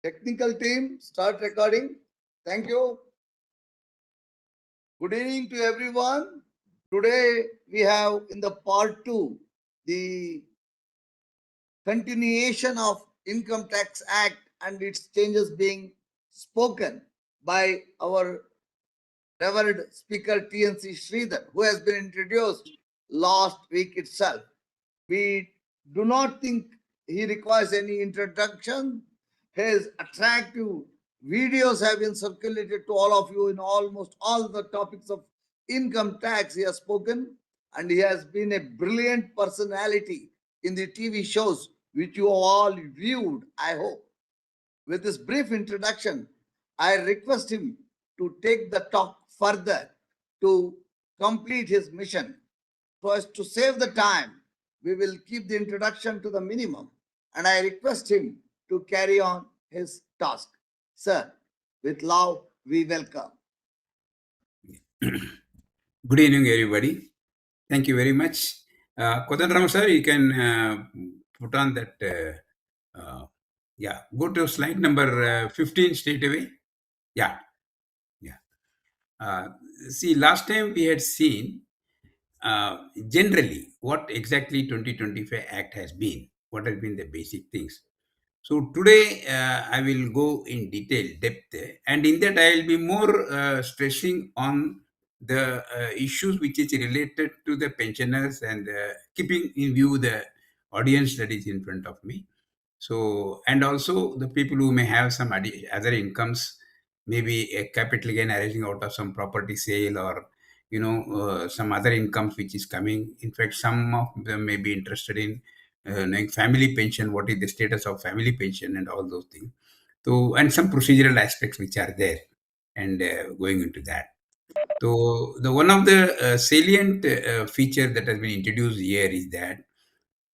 Technical team, start recording. Thank you. Good evening to everyone. Today we have in the part 2 the continuation of Income Tax Act and its changes being spoken by our Reverend Speaker T.N.C SRIDHAR, who has been introduced last week itself. We do not think he requires any introduction. His attractive videos have been circulated to all of you in almost all the topics of income tax. He has spoken, and he has been a brilliant personality in the TV shows which you all viewed, I hope. With this brief introduction, I request him to take the talk further to complete his mission. So as to save the time, we will keep the introduction to the minimum, and I request him to carry on his task. Sir, with love, we welcome. Good evening, everybody. Thank you very much. Kodandaram sir, you can put on that. Go to slide number 15 straight away. Yeah. See, last time we had seen generally what exactly 2025 Act has been, what has been the basic things. So today I will go in depth, and in that I will be more stressing on the issues which is related to the pensioners and keeping in view the audience that is in front of me. So, and also the people who may have some other incomes, maybe a capital gain arising out of some property sale or some other incomes which is coming. In fact, some of them may be interested in knowing family pension, what is the status of family pension and all those things. So, and some procedural aspects which are there, and going into that. So, the one of the salient feature that has been introduced here is that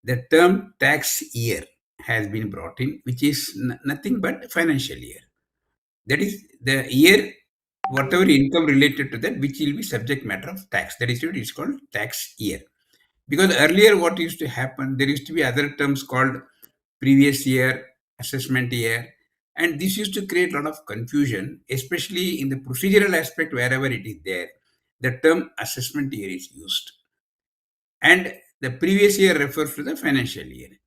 the term tax year has been brought in, which is nothing but financial year. That is the year, whatever income related to that, which will be subject matter of tax. That is what is called tax year. Because earlier, what used to happen, there used to be other terms called previous year, assessment year, and this used to create a lot of confusion, especially in the procedural aspect wherever it is there. The term assessment year is used, and the previous year refers to the financial year.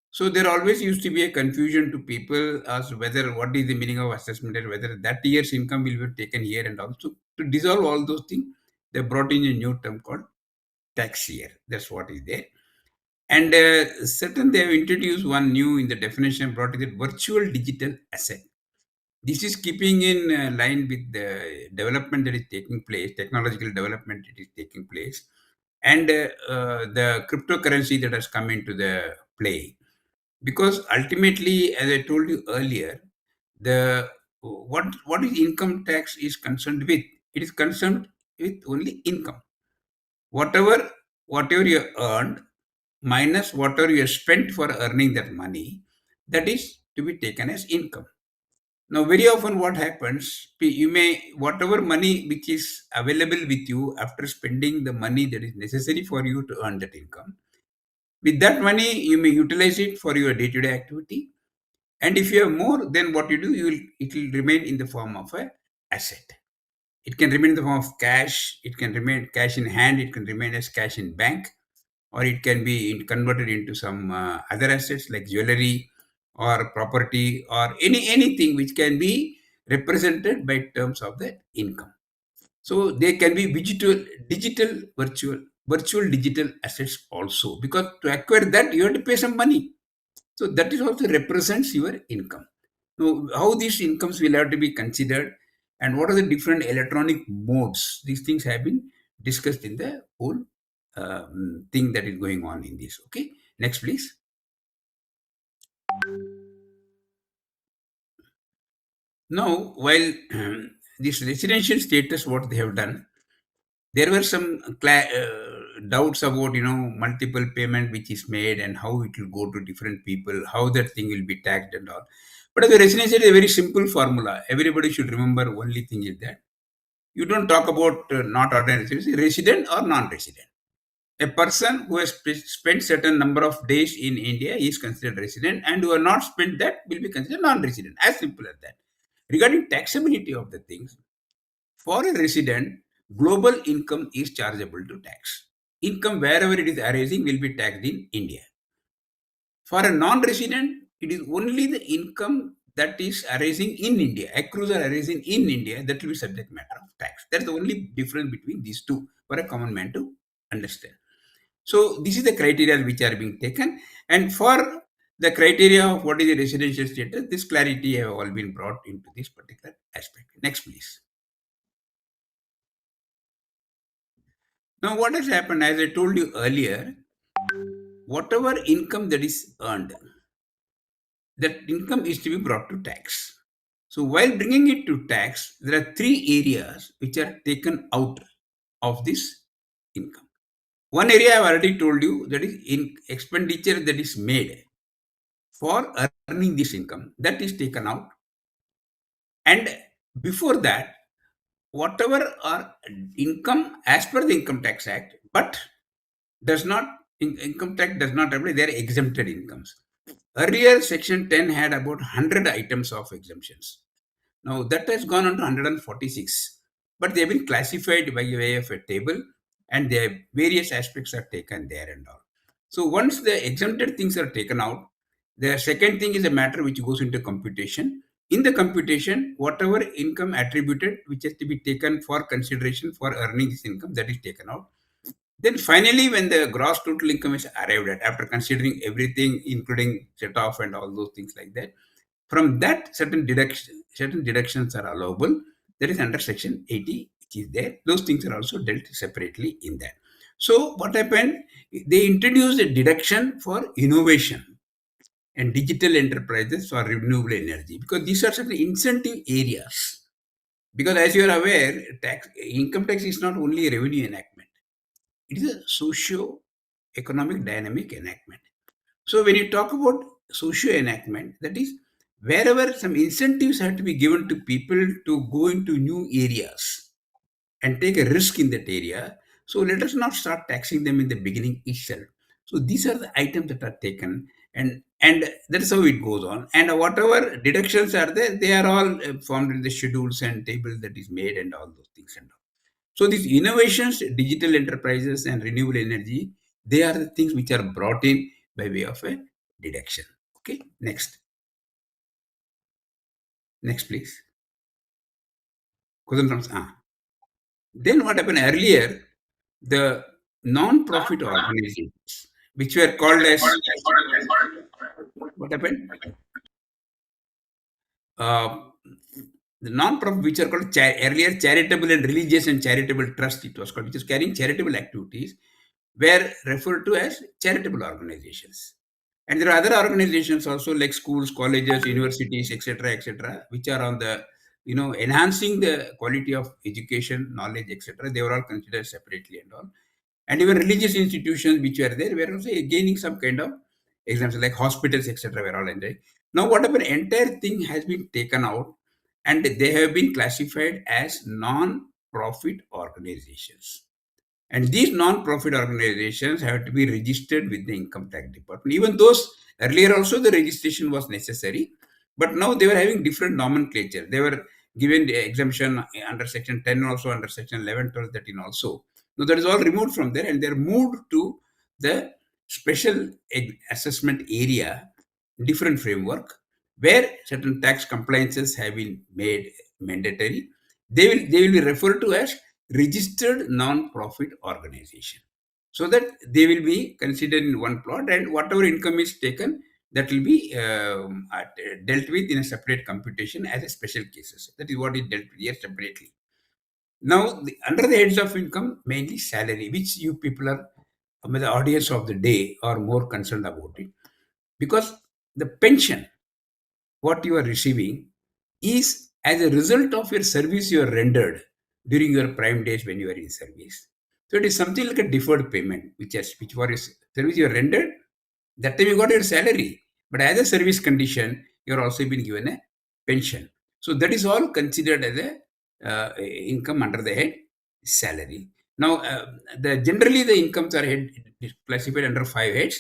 So there always used to be a confusion to people as to whether what is the meaning of assessment year, whether that year's income will be taken here, and also to dissolve all those things, they brought in a new term called tax year. That's what is there. And certain they have introduced one new in the definition, brought in the virtual digital asset. This is keeping in line with the development that is taking place, technological development that is taking place, and the cryptocurrency that has come into the play. Because ultimately, as I told you earlier, the what is income tax is concerned with? It is concerned with only income. Whatever you earned minus whatever you spent for earning that money, that is to be taken as income. Now, very often what happens, you may, whatever money which is available with you after spending the money that is necessary for you to earn that income, with that money, you may utilize it for your day-to-day activity. And if you have more, then what you do, it will remain in the form of a asset. It can remain in the form of cash. It can remain cash in hand. It can remain as cash in bank, or it can be converted into some other assets like jewelry or property or anything which can be represented by terms of the income. So they can be virtual digital assets also, because to acquire that you have to pay some money. So that is also represents your income. Now, how these incomes will have to be considered, and what are the different electronic modes? These things have been discussed in the whole thing that is going on in this. Okay, next please. Now, while this residential status, what they have done, there were some doubts about multiple payment which is made and how it will go to different people, how that thing will be taxed and all. But as a residential is a very simple formula. Everybody should remember only thing is that you don't talk about not ordinary citizen, resident or non-resident. a person who has spent certain number of days in India is considered resident, and who have not spent that will be considered non-resident. As simple as that. Regarding taxability of the things, for a resident, global income is chargeable to tax. Income wherever it is arising will be taxed in India. For a non-resident, it is only the income that is arising in India, accrues are arising in India, that will be subject matter of tax. That's the only difference between these two for a common man to understand. So this is the criteria which are being taken, and for the criteria of what is the residential status, this clarity have all been brought into this particular aspect. Next, please. Now, what has happened, as I told you earlier, whatever income that is earned, that income is to be brought to tax. So, while bringing it to tax, there are three areas which are taken out of this income. One area I have already told you, that is in expenditure that is made for earning this income, that is taken out. And before that, whatever are income as per the Income Tax Act, but does not income tax does not apply, they are exempted incomes. Earlier, Section 10 had about 100 items of exemptions. Now that has gone on to 146, but they have been classified by way of a table, and their various aspects are taken there and all. So once the exempted things are taken out, the second thing is a matter which goes into computation. In the computation, whatever income attributed which has to be taken for consideration for earning this income, that is taken out. Then finally, when the gross total income is arrived at, after considering everything, including set off and all those things like that, from that certain deductions are allowable. That is under Section 80, which is there. Those things are also dealt separately in that. So what happened? They introduced a deduction for innovation and digital enterprises for renewable energy, because these are certain incentive areas. Because as you are aware, income tax is not only a revenue enactment. It is a socio-economic dynamic enactment. So when you talk about socio-enactment, that is wherever some incentives have to be given to people to go into new areas and take a risk in that area. So let us not start taxing them in the beginning itself. So these are the items that are taken, and that is how it goes on. And whatever deductions are there, they are all formed in the schedules and tables that is made and all those things and all. So these innovations, digital enterprises and renewable energy, they are the things which are brought in by way of a deduction. Okay, next. Next, please. Question comes. Then what happened earlier? The non-profit organizations, which were called as, what happened? The non-profit, which are called earlier charitable and religious and charitable trust, it was called, which is carrying charitable activities, were referred to as charitable organizations. And there are other organizations also, like schools, colleges, universities, etc., which are on the, enhancing the quality of education, knowledge, etc. They were all considered separately and all. And even religious institutions which were there were also gaining some kind of exemptions, like hospitals, etc. were all enjoying. Now, what happened? Entire thing has been taken out, and they have been classified as non-profit organizations. And these non-profit organizations have to be registered with the income tax department. Even those earlier also the registration was necessary, but now they were having different nomenclature. They were given the exemption under Section 10, also under Section 11, 12, 13 also. Now that is all removed from there, and they are moved to the special assessment area, different framework, where certain tax compliances have been made mandatory. They will be referred to as registered non-profit organization, so that they will be considered in one plot, and whatever income is taken, that will be dealt with in a separate computation as a special cases. That is what is dealt with here separately. Now, under the heads of income, mainly salary, which you people are, the audience of the day, are more concerned about it, because the pension, what you are receiving, is as a result of your service you are rendered during your prime days when you are in service. So it is something like a deferred payment, which for your service you are rendered, that time you got your salary. But as a service condition, you are also been given a pension. So that is all considered as a income under the head salary. Now, generally the incomes are classified under five heads.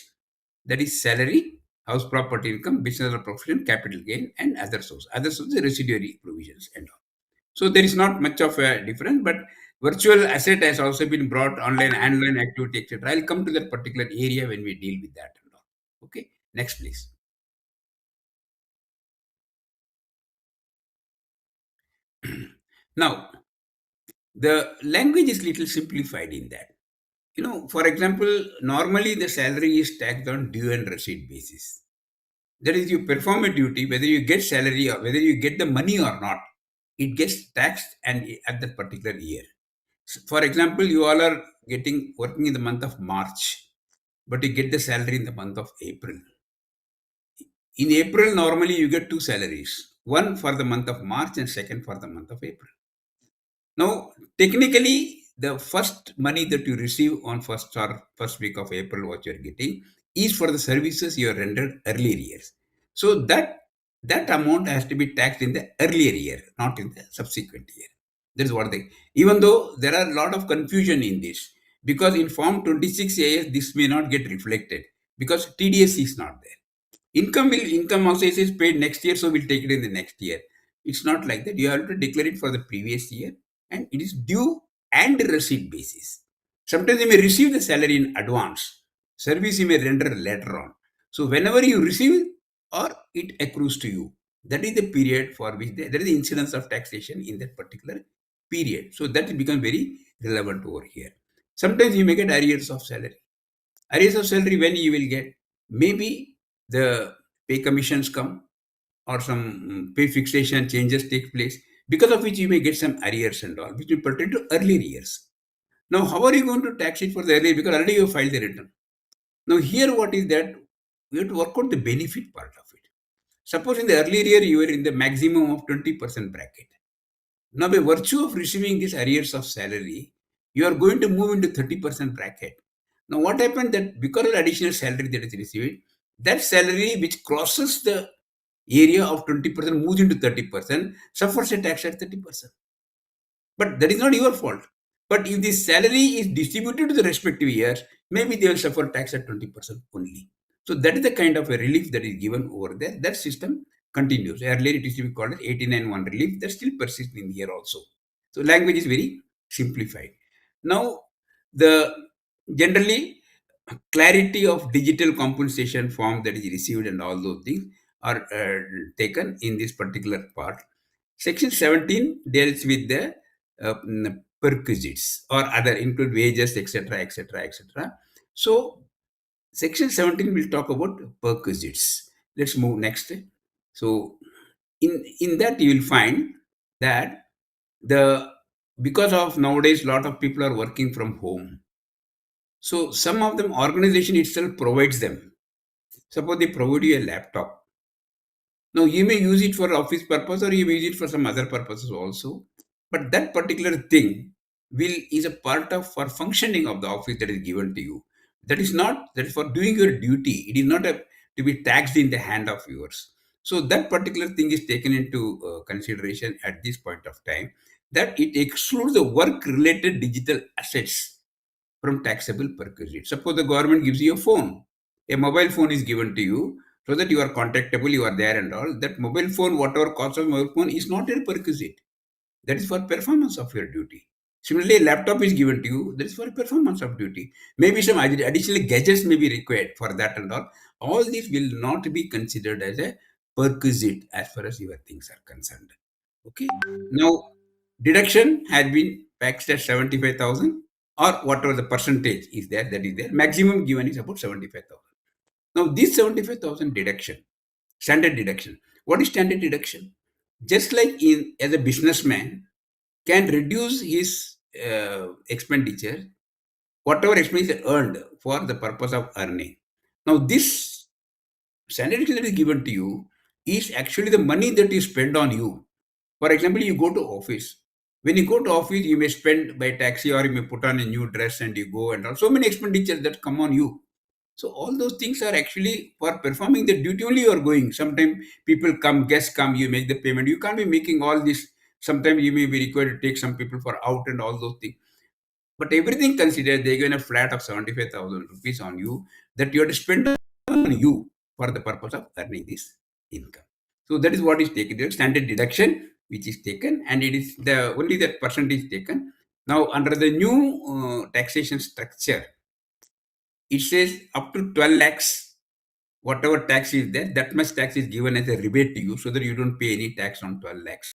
That is salary, house property income, business or profession, capital gain, and other source. Other source is residuary provisions and all. So there is not much of a difference, but virtual asset has also been brought online activity, etc. I'll come to that particular area when we deal with that and all. Okay, next please. Now, the language is little simplified in that. For example, normally the salary is taxed on due and receipt basis. That is, you perform a duty, whether you get salary or whether you get the money or not, it gets taxed and at that particular year. For example, you all are working in the month of March, but you get the salary in the month of April. In April, normally you get two salaries, one for the month of March and second for the month of April. Now, technically, the first money that you receive on first week of April, what you are getting, is for the services you are rendered earlier years. So that amount has to be taxed in the earlier year, not in the subsequent year. That is what they. Even though there are a lot of confusion in this, because in Form 26 AS this may not get reflected because TDS is not there. Income also is paid next year, so we'll take it in the next year. It's not like that. You have to declare it for the previous year, and it is due and receipt basis. Sometimes you may receive the salary in advance. Service you may render later on. So whenever you receive or it accrues to you, that is the period for which there is the incidence of taxation in that particular period. So that becomes very relevant over here. Sometimes you may get arrears of salary. Arrears of salary when you will get, maybe the pay commissions come or some pay fixation changes take place, because of which you may get some arrears and all, which will pertain to earlier years. Now, how are you going to tax it for the earlier? Because already you have filed the return. Now, here what is that? We have to work out the benefit part of it. Suppose in the earlier year you were in the maximum of 20% bracket. Now, by virtue of receiving these arrears of salary, you are going to move into 30% bracket. Now, what happened that because of the additional salary that is received, that salary which crosses the area of 20% moves into 30%, suffers a tax at 30%. But that is not your fault. But if the salary is distributed to the respective years, maybe they will suffer tax at 20% only. So that is the kind of a relief that is given over there. That system continues. Earlier it used to be called as 89-1 relief. That still persists in here also. So language is very simplified. Now, the generally clarity of digital compensation form that is received and all those things are taken in this particular part. Section 17 deals with the perquisites or other include wages, etc., etc., etc. So section 17 will talk about perquisites. Let's move next. So in that you will find that the because of nowadays a lot of people are working from home. So some of them organization itself provides them. Suppose they provide you a laptop. Now you may use it for office purpose or you may use it for some other purposes also. But that particular thing is a part of for functioning of the office that is given to you. That is for doing your duty. It is not to be taxed in the hand of yours. So that particular thing is taken into consideration at this point of time, that it excludes the work related digital assets from taxable perquisite. Suppose the government gives you a phone, a mobile phone is given to you so that you are contactable, you are there and all. That mobile phone, whatever cost of mobile phone, is not a perquisite. That is for performance of your duty. Similarly, a laptop is given to you, that is for performance of duty. Maybe some additional gadgets may be required for that and all. All these will not be considered as a perquisite as far as your things are concerned. Okay. Now, deduction had been taxed at 75,000 or whatever the percentage is there, that is there. Maximum given is about 75,000. Now, this 75,000 deduction, standard deduction. What is standard deduction? Just like in as a businessman can reduce his expenditure, whatever expenditure earned for the purpose of earning. Now, this standard deduction that is given to you is actually the money that you spend on you. For example, you go to office. When you go to office, you may spend by taxi or you may put on a new dress and you go and all. So many expenditures that come on you. So all those things are actually for performing the duty only you are going. Sometimes people come, guests come, you make the payment. You can't be making all this. Sometimes you may be required to take some people for out and all those things. But everything considered, they given a flat of 75,000 rupees on you that you have to spend on you for the purpose of earning this income. So that is what is taken. The standard deduction which is taken, and it is the only that percentage taken. Now under the new taxation structure, it says up to 12 lakhs, whatever tax is there, that much tax is given as a rebate to you so that you don't pay any tax on 12 lakhs.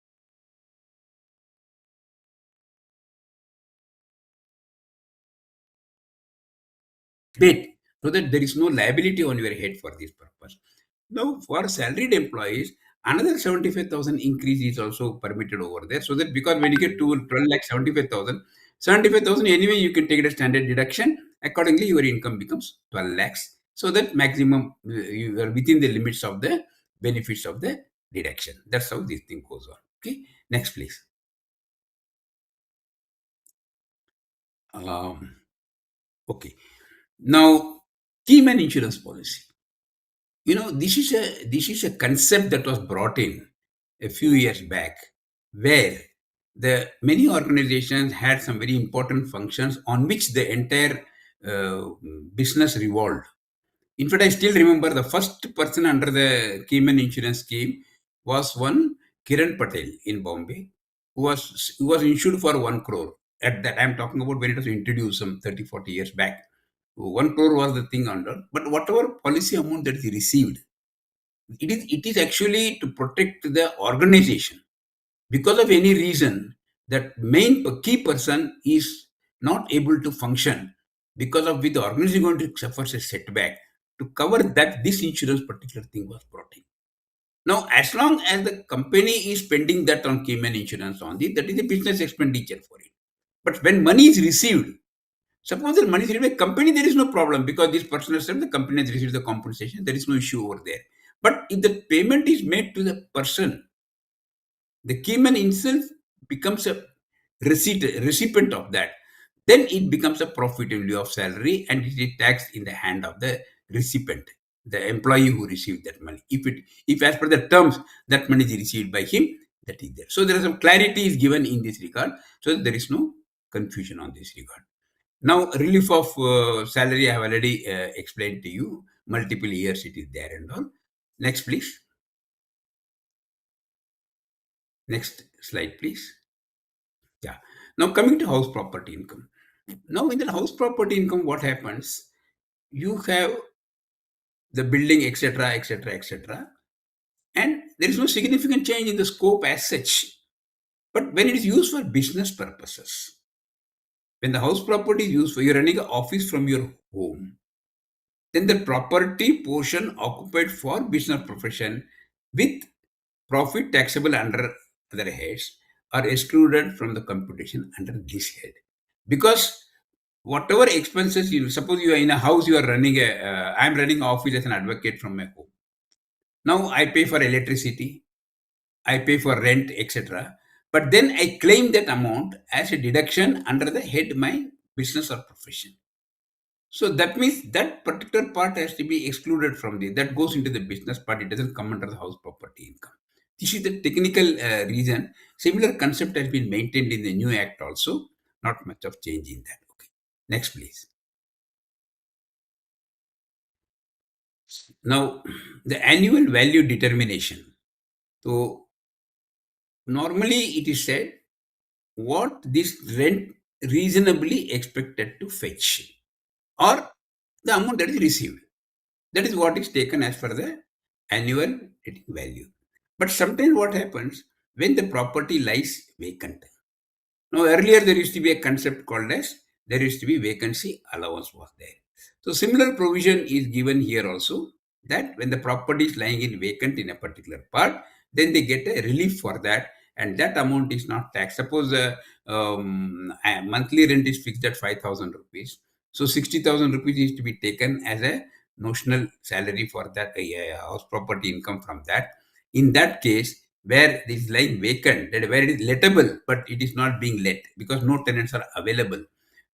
Rebate, so that there is no liability on your head for this purpose. Now, for salaried employees, another 75,000 increase is also permitted over there. So that because when you get to 12 lakh 75,000 anyway, you can take it as standard deduction. Accordingly, your income becomes 12 lakhs. So that maximum, you are within the limits of the benefits of the deduction. That's how this thing goes on. Okay. Next, please. Um, okay. Now, key man insurance policy. This is a concept that was brought in a few years back, where the many organizations had some very important functions on which the entire uh, business revolved. In fact, I still remember the first person under the Cayman insurance scheme was one Kiran Patel in Bombay, who was insured for 1 crore. At that, I'm talking about when it was introduced some 30, 40 years back. 1 crore was the thing under, but whatever policy amount that he received, it is actually to protect the organization. Because of any reason, that main key person is not able to function, because of which the organization is going to suffer a setback. To cover that, this insurance particular thing was brought in. Now, as long as the company is spending that on Cayman insurance on it, that is a business expenditure for it. But when money is received, suppose the money is received by company, there is no problem because this person has said the company has received the compensation. There is no issue over there. But if the payment is made to the person, the keyman himself becomes a recipient of that. Then it becomes a profit in lieu of salary, and it is taxed in the hand of the recipient, the employee who received that money. If as per the terms that money is received by him, that is there. So there is some clarity is given in this regard, so that there is no confusion on this regard. Now, relief of salary, I have already explained to you. Multiple years it is there and all. Next, please. Next slide, please. Yeah. Now, coming to house property income. Now, in the house property income, what happens? You have the building, etc., etc., etc., and there is no significant change in the scope as such. But when it is used for business purposes, when the house property is used for you're running an office from your home, then the property portion occupied for business profession with profit taxable under other heads are excluded from the computation under this head. Because whatever expenses suppose you are in a house, you are running I'm running office as an advocate from my home. Now I pay for electricity, I pay for rent, etc. But then I claim that amount as a deduction under the head my business or profession. So that means that particular part has to be excluded from that goes into the business part. It doesn't come under the house property income. This is the technical reason. Similar concept has been maintained in the new act also. Not much of change in that. Okay. Next, please. Now, the annual value determination. So normally it is said what this rent reasonably expected to fetch, or the amount that is received. That is what is taken as per the annual value. But sometimes what happens when the property lies vacant? Now earlier there used to be a concept called as there used to be vacancy allowance was there. So similar provision is given here also, that when the property is lying in vacant in a particular part, then they get a relief for that, and that amount is not taxed. Suppose a monthly rent is fixed at 5,000 rupees. So 60,000 rupees is to be taken as a notional salary for that house property income from that. In that case, where it is lying vacant, that where it is lettable, but it is not being let because no tenants are available.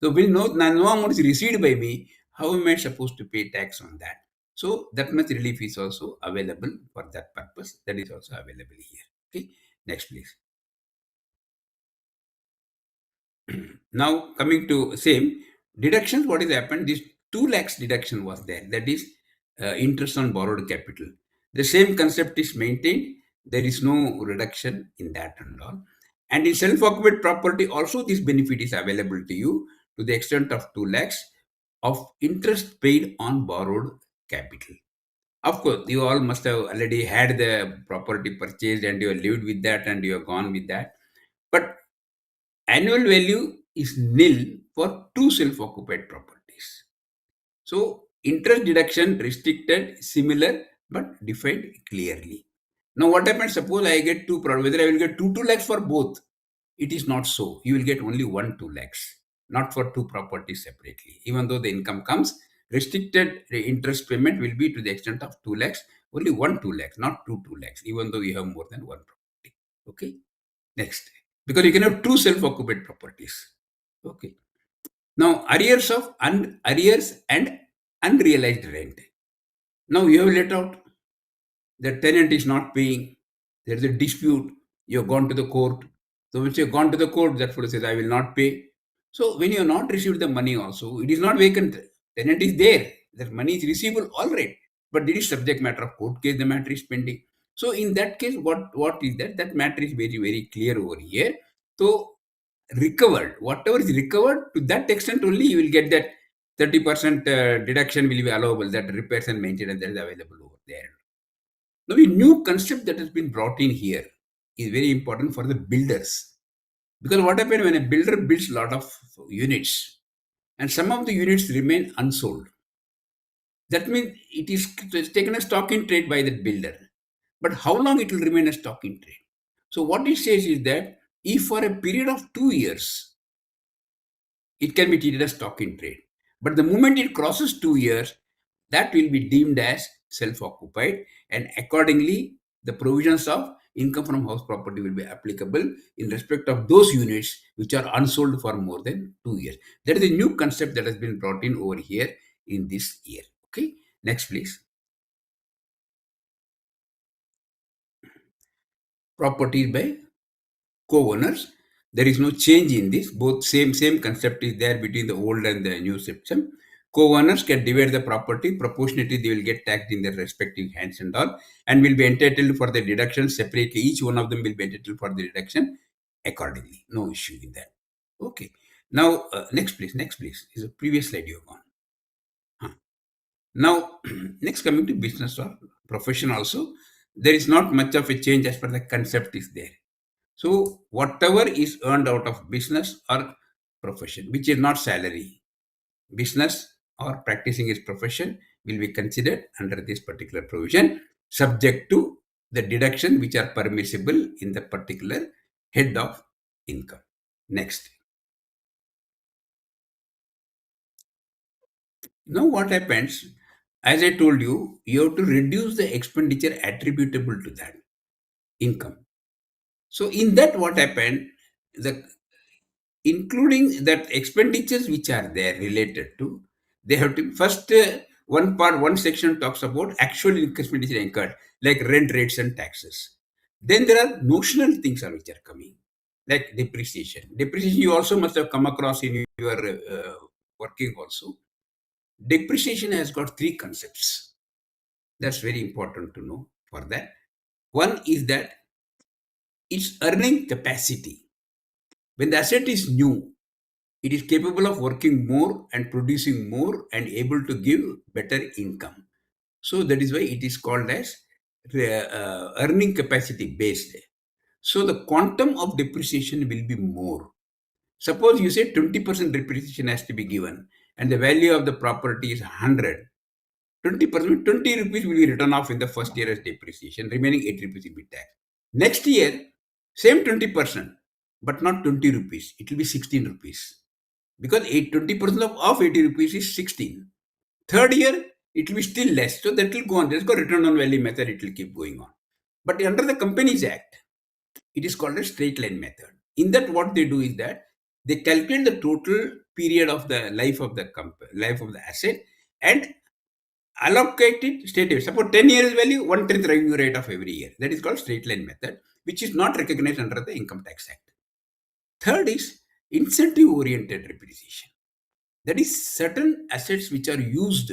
So when no amount is received by me, how am I supposed to pay tax on that? So that much relief is also available for that purpose. That is also available here. Okay. Next, please. Now coming to same deductions, what has happened? This 2 lakhs deduction was there. That is interest on borrowed capital. The same concept is maintained. There is no reduction in that and all. And in self-occupied property, also this benefit is available to you to the extent of 2 lakhs of interest paid on borrowed capital. Of course, you all must have already had the property purchased and you have lived with that and you have gone with that. But annual value is nil for two self-occupied properties. So interest deduction restricted, similar but defined clearly. Now what happens? Suppose I get whether I will get 2 lakhs for both. It is not so. You will get only 2 lakhs, not for two properties separately. Even though the income comes, restricted interest payment will be to the extent of 2 lakhs, only 2 lakhs, not 2 lakhs, even though you have more than one property. Okay. Next. Because you can have two self-occupied properties. Okay. Now arrears and unrealized rent. Now you have let out, the tenant is not paying, there is a dispute, you have gone to the court. So once you have gone to the court, that fellow says, I will not pay. So when you have not received the money also, it is not vacant. Tenant is there. That money is receivable, all right. But it is subject matter of court case, the matter is pending. So in that case, what is that? That matter is very, very clear over here. So recovered, whatever is recovered, to that extent only you will get that 30% deduction will be allowable, that repairs and maintenance that is available over there. Now, a new concept that has been brought in here is very important for the builders. Because what happens when a builder builds a lot of units and some of the units remain unsold? That means it is taken as stock in trade by the builder. But how long it will remain a stock in trade? So, what it says is that if for a period of 2 years, it can be treated as stock in trade. But the moment it crosses 2 years, that will be deemed as self-occupied, and accordingly, the provisions of income from house property will be applicable in respect of those units which are unsold for more than 2 years. That is a new concept that has been brought in over here in this year. Okay, next please. Properties by co-owners. There is no change in this. Both same concept is there between the old and the new system. Co-owners can divide the property proportionately. They will get taxed in their respective hands and all, and will be entitled for the deduction separately. Each one of them will be entitled for the deduction accordingly. No issue in that. Okay. Now next please. Next please. Is a previous slide you have gone. Huh. Now next, coming to business or profession also, there is not much of a change as per the concept is there. So whatever is earned out of business or profession, which is not salary, business or practicing his profession will be considered under this particular provision, subject to the deduction which are permissible in the particular head of income. Next. Now what happens? As I told you, you have to reduce the expenditure attributable to that income. So in that, what happened? The including that expenditures which are there related to, they have to first one section talks about actual expenditure incurred, like rent rates and taxes. Then there are notional things which are coming, like depreciation you also must have come across in your working also. Depreciation has got three concepts. That's very important to know for that. One is that its earning capacity. When the asset is new, it is capable of working more and producing more and able to give better income. So that is why it is called as earning capacity based. So the quantum of depreciation will be more. Suppose you say 20% depreciation has to be given and the value of the property is 100. 20%, 20 rupees will be written off in the first year as depreciation, remaining 8 rupees will be tax. Next year, same 20%, but not 20 rupees, it will be 16 rupees. Because 20% of 80 rupees is 16. Third year, it will be still less. So that will go on. There's got return on value method, it will keep going on. But under the Companies Act, it is called a straight line method. In that, what they do is that they calculate the total period of the life of the life of the asset and allocate it straight away. Suppose 10 years value, 1/10 revenue rate of every year. That is called straight line method, which is not recognized under the Income Tax Act. Third is incentive oriented depreciation. That is certain assets which are used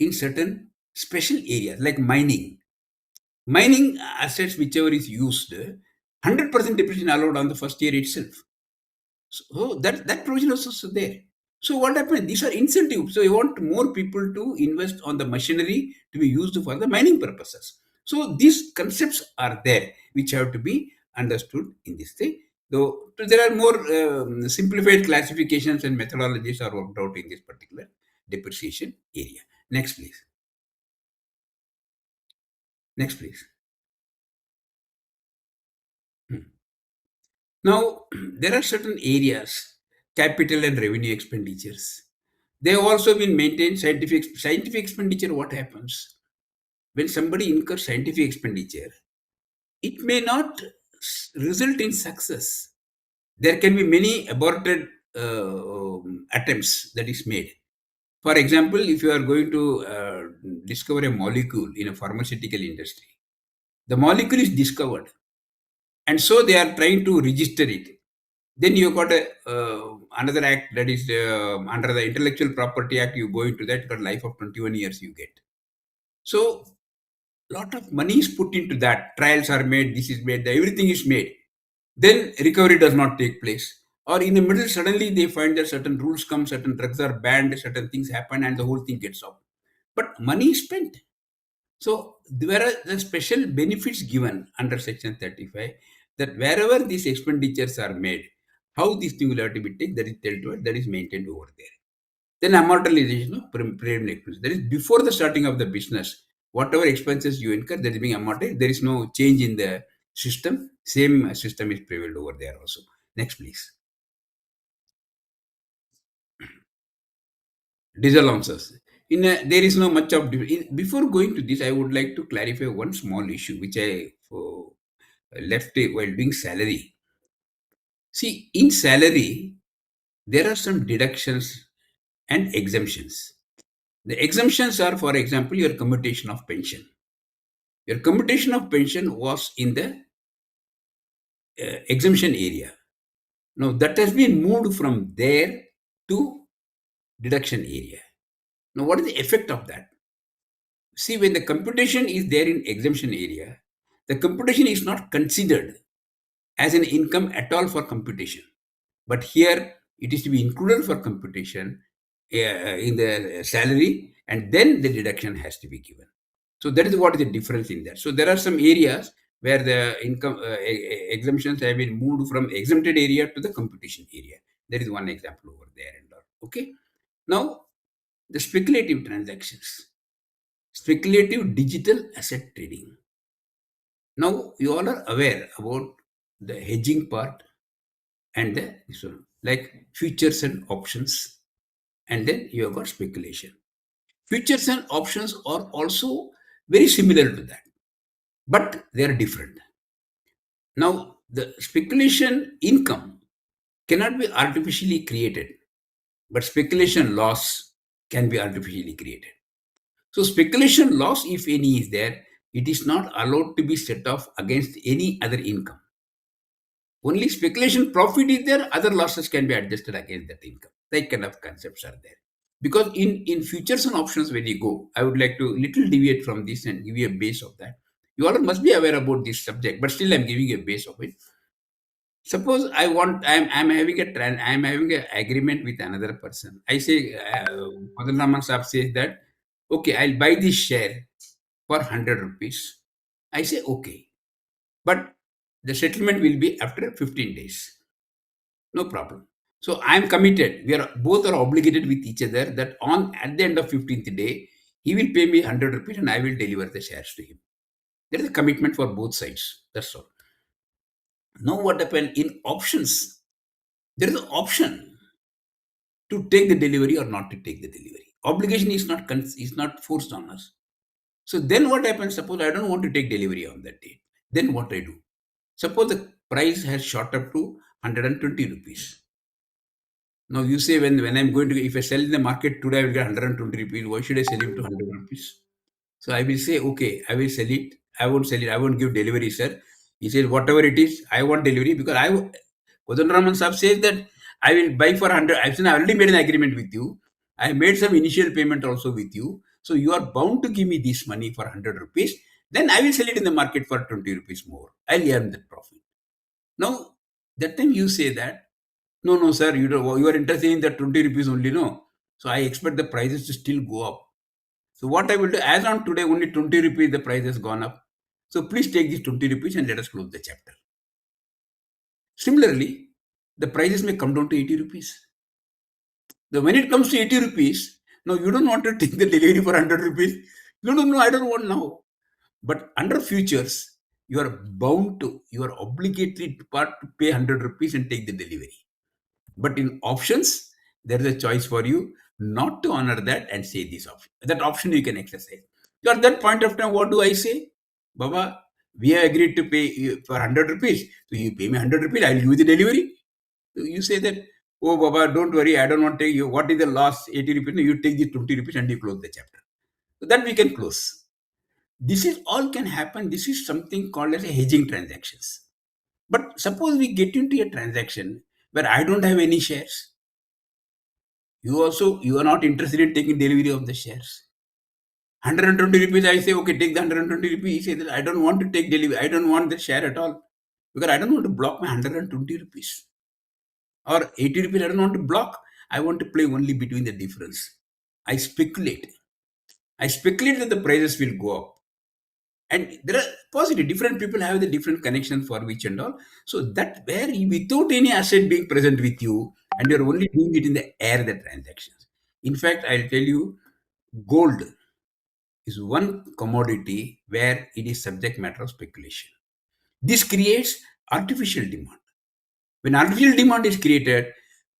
in certain special areas like mining. Mining assets, whichever is used, 100% depreciation allowed on the first year itself. So that provision is also there. So what happened? These are incentives. So you want more people to invest on the machinery to be used for the mining purposes. So these concepts are there, which have to be understood in this thing. Though there are more simplified classifications and methodologies are worked out in this particular depreciation area. Next, please. Next, please. Hmm. Now, there are certain areas, capital and revenue expenditures. They have also been maintained scientific expenditure. What happens when somebody incurs scientific expenditure? It may not result in success. There can be many aborted attempts that is made. For example, if you are going to discover a molecule in a pharmaceutical industry, the molecule is discovered, and so they are trying to register it. Then you got a another act that is under the Intellectual Property Act. You go into that, got life of 21 years you get. So lot of money is put into that. Trials are made. This is made. Everything is made. Then recovery does not take place. Or in the middle, suddenly they find that certain rules come, certain drugs are banned, certain things happen, and the whole thing gets off. But money is spent. So there are the special benefits given under Section 35 that wherever these expenditures are made, how these things will have to be taken, that is told to it, that is maintained over there. Then amortization of preliminary expenses. That is before the starting of the business, whatever expenses you incur, that is being amortized. There is no change in the system. Same system is prevailed over there also. Next, please. Disallowances. There is no much of before going to this. I would like to clarify one small issue which I left while doing salary. See, in salary, there are some deductions and exemptions. The exemptions are, for example, your commutation of pension. Your commutation of pension was in the exemption area. Now that has been moved from there to deduction area. Now, what is the effect of that? See, when the computation is there in exemption area, the computation is not considered as an income at all for computation. But here it is to be included for computation in the salary, and then the deduction has to be given. So that is what is the difference in that. So there are some areas where the income exemptions have been moved from exempted area to the computation area. There is one example over there and all. Okay. Now the speculative transactions, speculative digital asset trading. Now you all are aware about the hedging part and the this one, like futures and options, and then you have got speculation. Futures and options are also very similar to that, but they are different. Now, the speculation income cannot be artificially created, but speculation loss can be artificially created. So, speculation loss, if any, is there, it is not allowed to be set off against any other income. Only speculation profit is there, other losses can be adjusted against that income. That kind of concepts are there. Because in futures and options, when you go, I would like to little deviate from this and give you a base of that. You all must be aware about this subject, but still I'm giving a base of it. Suppose I'm having I'm having an agreement with another person. I say, Madan Raman Saab says that, okay, I'll buy this share for 100 rupees. I say, okay, but the settlement will be after 15 days. No problem. So I'm committed. We are both are obligated with each other that on at the end of 15th day, he will pay me 100 rupees and I will deliver the shares to him. There is a commitment for both sides. That's all. Now what happened in options? There is an option to take the delivery or not to take the delivery. Obligation is not forced on us. So then what happens? Suppose I don't want to take delivery on that date. Then what I do? Suppose the price has shot up to 120 rupees. Now you say when I'm going to if I sell in the market today I will get 120 rupees. Why should I sell him to 100 rupees? So I will say okay, I will sell it. I won't sell it. I won't give delivery, sir. He says whatever it is, I want delivery because Kodan Raman Saab says that I will buy for 100. I've already made an agreement with you. I made some initial payment also with you. So you are bound to give me this money for 100 rupees. Then I will sell it in the market for 20 rupees more. I'll earn that profit. Now, that time you say that, no, no, sir, you are interested in that 20 rupees only, no. So I expect the prices to still go up. So what I will do, as on today, only 20 rupees the price has gone up. So please take this 20 rupees and let us close the chapter. Similarly, the prices may come down to 80 rupees. When it comes to 80 rupees, now you don't want to take the delivery for 100 rupees. No, no, no, I don't want now. But under futures, you are bound to, you are obligatory part to pay 100 rupees and take the delivery. But in options, there is a choice for you not to honor that and say this option. That option you can exercise. So at that point of time, what do I say? Baba, we have agreed to pay you for 100 rupees. So you pay me 100 rupees, I will give you the delivery. So you say that, oh, Baba, don't worry, I don't want to take you. What is the loss? 80 rupees. No, you take the 20 rupees and you close the chapter. So that we can close. This is all can happen. This is something called as a hedging transactions. But suppose we get into a transaction where I don't have any shares. You are not interested in taking delivery of the shares. 120 rupees, I say, okay, take the 120 rupees. He says that I don't want to take delivery. I don't want the share at all. Because I don't want to block my 120 rupees. Or 80 rupees, I don't want to block. I want to play only between the difference. I speculate. I speculate that the prices will go up. And there are positive, different people have the different connection for which and all. So that where without any asset being present with you, and you're only doing it in the air, the transactions. In fact, I'll tell you, gold is one commodity where it is subject matter of speculation. This creates artificial demand. When artificial demand is created,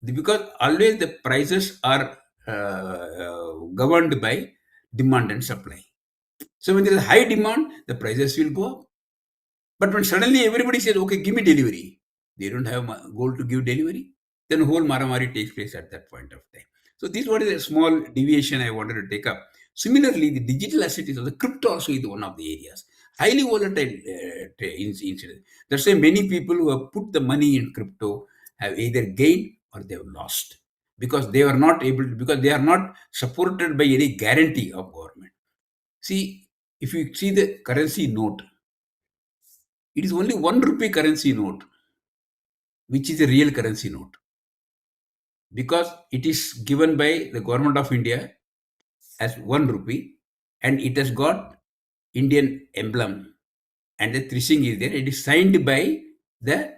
because always the prices are governed by demand and supply. So when there is high demand, the prices will go up. But when suddenly everybody says, okay, give me delivery, they don't have gold to give delivery, then whole maramari takes place at that point of time. So this what is a small deviation I wanted to take up. Similarly, the digital asset is also, crypto also is one of the areas. Highly volatile incident. That's why many people who have put the money in crypto have either gained or they have lost. Because they are not able to, because they are not supported by any guarantee of government. See, if you see the currency note, it is only 1 rupee currency note, which is a real currency note, because it is given by the government of India as 1 rupee, and it has got Indian emblem, and the trishing is there. It is signed by the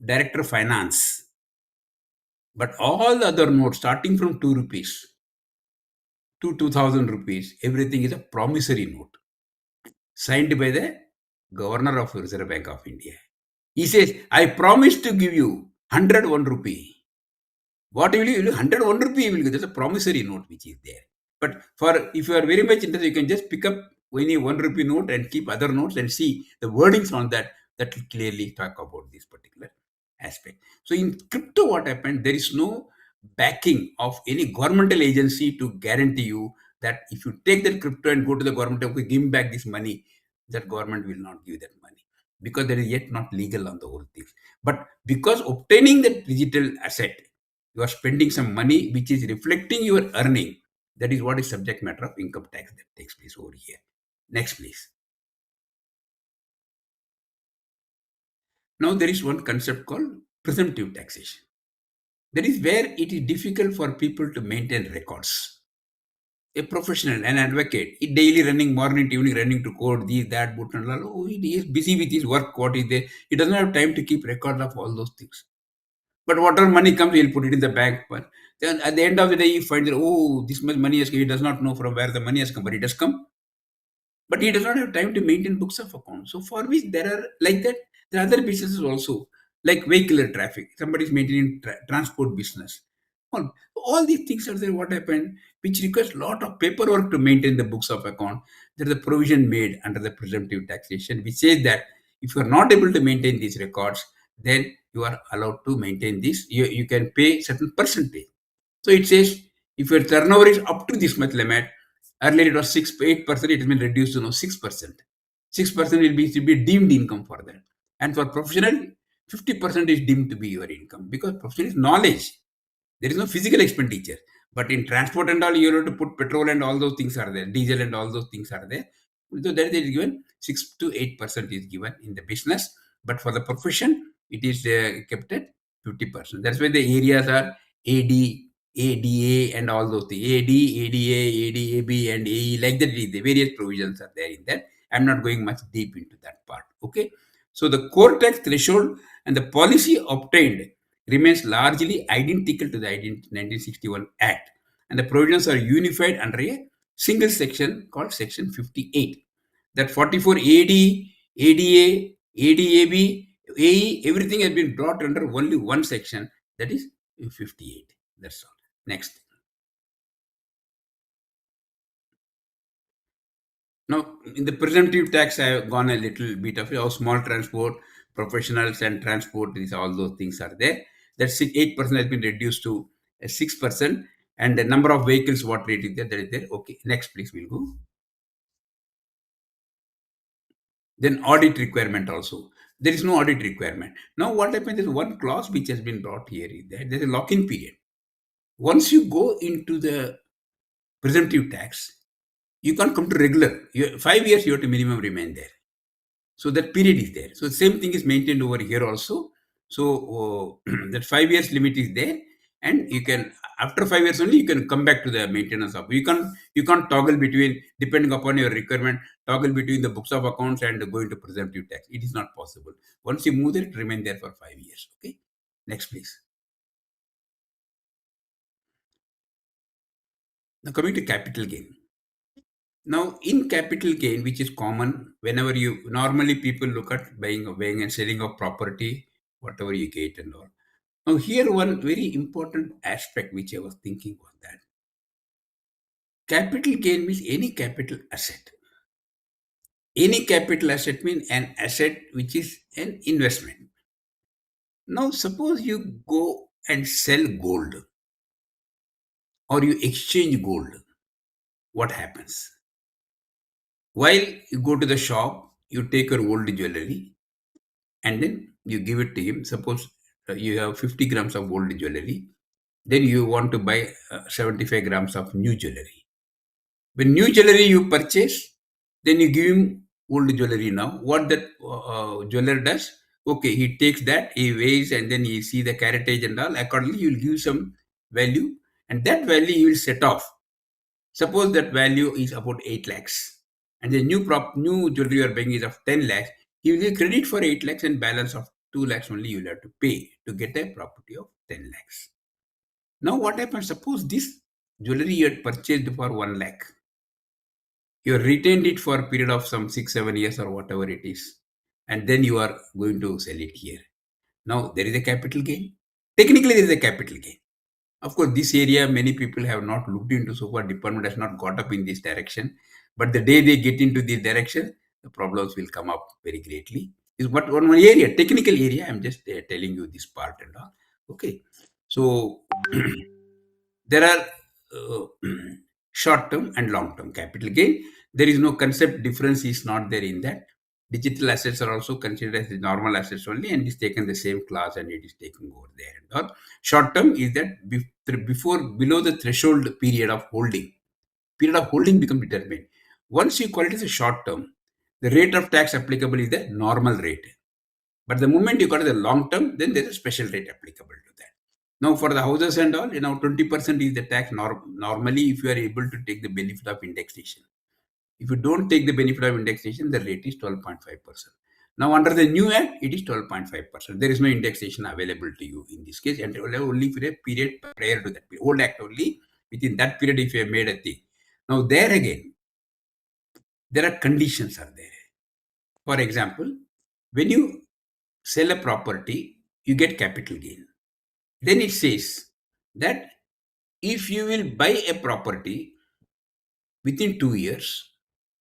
director of finance. But all the other notes, starting from 2 rupees to 2000 rupees, everything is a promissory note signed by the governor of Reserve Bank of India. He says, I promise to give you 101 rupee. What will you do? 101 rupee will give. That's a promissory note which is there. But for if you are very much interested, you can just pick up any 1 rupee note and keep other notes and see the wordings on that. That will clearly talk about this particular aspect. So in crypto, what happened? There is no backing of any governmental agency to guarantee you that if you take that crypto and go to the government, okay, give me back this money, that government will not give that money because that is yet not legal on the whole thing. But because obtaining that digital asset, you are spending some money which is reflecting your earning. That is what is subject matter of income tax that takes place over here. Next, please. Now there is one concept called presumptive taxation. That is where it is difficult for people to maintain records. A professional, an advocate, he daily running morning to evening, running to court, this, that, but and all. Oh, he is busy with his work, what is there. He doesn't have time to keep record of all those things. But whatever money comes, he'll put it in the bank. But then at the end of the day, he finds that, oh, this much money has come. He does not know from where the money has come, but it has come. But he does not have time to maintain books of accounts. So for which there are like that, there are other businesses also, like vehicular traffic. Somebody is maintaining transport business. All these things are there. What happened, which requires a lot of paperwork to maintain the books of account. There is a provision made under the presumptive taxation, which says that if you are not able to maintain these records, then you are allowed to maintain this. You can pay certain percentage. So it says if your turnover is up to this much limit, earlier it was 8%, it has been reduced to now 6%. 6% will be deemed income for that. And for professional, 50% is deemed to be your income because profession is knowledge. There is no physical expenditure. But in transport and all, you have to put petrol and all those things are there, diesel and all those things are there. So that is given 6 to 8% is given in the business, but for the profession, it is kept at 50%. That's why the areas are AD, ADA, and all those things. AD, ADA, ADAB, and AE, like that. The various provisions are there in that. I'm not going much deep into that part. Okay. So the core tax threshold and the policy obtained remains largely identical to the 1961 Act, and the provisions are unified under a single section called Section 58. That 44 AD, ADA, ADAB, AE, everything has been brought under only one section, that is 58. That's all. Next. Now, in the presumptive tax, I have gone a little bit of how small transport, professionals, and transport, these all those things are there. That 8% has been reduced to 6%, and the number of vehicles, what rate is there, that is there. Okay, next, please, we'll go. Then audit requirement also. There is no audit requirement. Now, what happens is one clause which has been brought here is that there is a lock-in period. Once you go into the presumptive tax, you can't come to regular. 5 years, you have to minimum remain there. So that period is there. So the same thing is maintained over here also. So that 5 years limit is there, and you can, after 5 years only, you can come back to the maintenance of. You can't toggle between, depending upon your requirement, toggle between the books of accounts and go into presumptive tax. It is not possible. Once you move there, it remain there for 5 years. Okay. Next, please. Now coming to capital gain. Now, in capital gain, which is common whenever you normally people look at buying and selling of property, whatever you get and all. Now, here one very important aspect which I was thinking was that capital gain means any capital asset. Any capital asset means an asset which is an investment. Now, suppose you go and sell gold or you exchange gold, what happens? While you go to the shop, you take your old jewelry and then you give it to him. Suppose you have 50 grams of gold jewelry, then you want to buy 75 grams of new jewelry. When new jewelry you purchase, then you give him old jewelry now. What that jeweler does, okay, he takes that, he weighs, and then he see the caratage and all. Accordingly, he will give some value, and that value he will set off. Suppose that value is about 8 lakhs, and the new jewelry you are buying is of 10 lakhs. He will give credit for 8 lakhs and balance of 2 lakhs only you will have to pay to get a property of 10 lakhs. Now what happens? Suppose this jewelry you had purchased for 1 lakh. You retained it for a period of some 6-7 years or whatever it is, and then you are going to sell it here. Now there is a capital gain. Technically, there is a capital gain. Of course, this area many people have not looked into so far. Department has not got up in this direction. But the day they get into this direction, the problems will come up very greatly. Is what one area, technical area. I'm just telling you this part and all. Okay, so there are short term and long term capital gain. There is no concept difference is not there in that. Digital assets are also considered as the normal assets only, and is taken the same class and it is taken over there and all. Short term is that below the threshold period of holding becomes determined. Once you call it as a short term, the rate of tax applicable is the normal rate. But the moment you call it a long term, then there's a special rate applicable to that. Now, for the houses and all, 20% is the tax normally if you are able to take the benefit of indexation. If you don't take the benefit of indexation, the rate is 12.5%. Now, under the new act, it is 12.5%. There is no indexation available to you in this case, and only for a period prior to that. Old act only, within that period, if you have made a thing. Now, there again, there are conditions are there. For example, when you sell a property, you get capital gain. Then it says that if you will buy a property within 2 years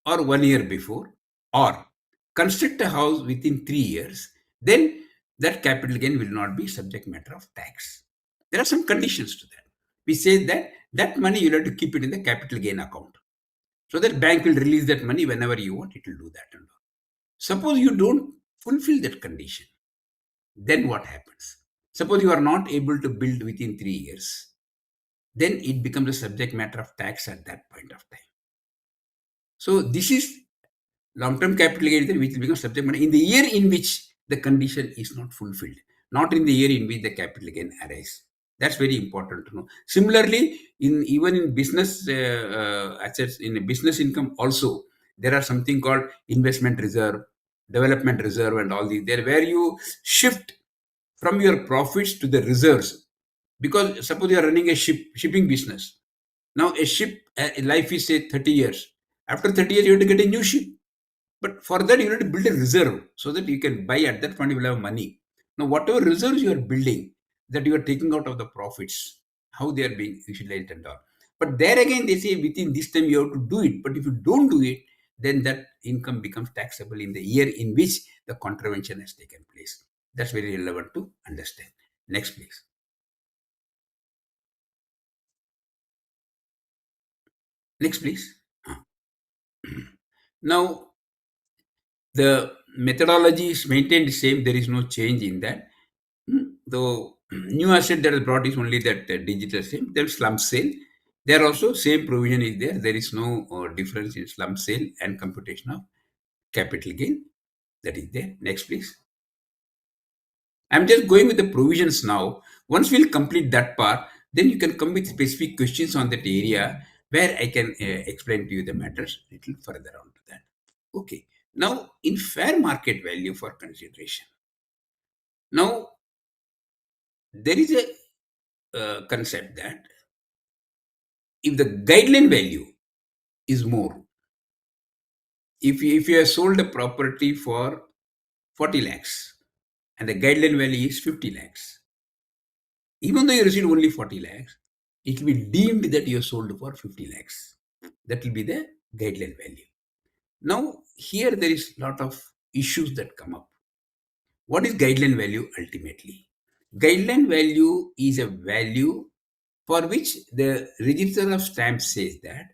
or 1 year before, or construct a house within 3 years, then that capital gain will not be subject matter of tax. There are some conditions to that. We say that money you have to keep it in the capital gain account. So that bank will release that money whenever you want, it will do that. And all. Suppose you don't fulfill that condition. then what happens? Suppose you are not able to build within 3 years, then it becomes a subject matter of tax at that point of time. So this is long-term capital gain which will become subject matter in the year in which the condition is not fulfilled, not in the year in which the capital gain arises. That's very important to know. Similarly, in even in business assets, in a business income also, there are something called investment reserve, development reserve, and all these. There where you shift from your profits to the reserves, because suppose you are running a shipping business. Now a ship life is say 30 years. After 30 years, you have to get a new ship. But for that, you need to build a reserve so that you can buy at that point, you will have money. Now, whatever reserves you are building, that you are taking out of the profits, how they are being utilized and all. But there again, they say within this time you have to do it. But if you don't do it, then that income becomes taxable in the year in which the contravention has taken place. That's very relevant to understand. Next, please. Next, please. Now, the methodology is maintained the same. There is no change in that. The new asset that is brought is only that digital same. Then slump sale. There also same provision is there. There is no difference in slump sale and computation of capital gain. That is there. Next, please. I'm just going with the provisions now. Once we'll complete that part, then you can come with specific questions on that area where I can explain to you the matters a little further on to that. Okay. Now, in fair market value for consideration. Now, there is a concept that if the guideline value is more, if you have sold a property for 40 lakhs and the guideline value is 50 lakhs, even though you received only 40 lakhs, it will be deemed that you have sold for 50 lakhs. That will be the guideline value. Now, here there is a lot of issues that come up. What is guideline value ultimately? Guideline value is a value for which the register of stamps says that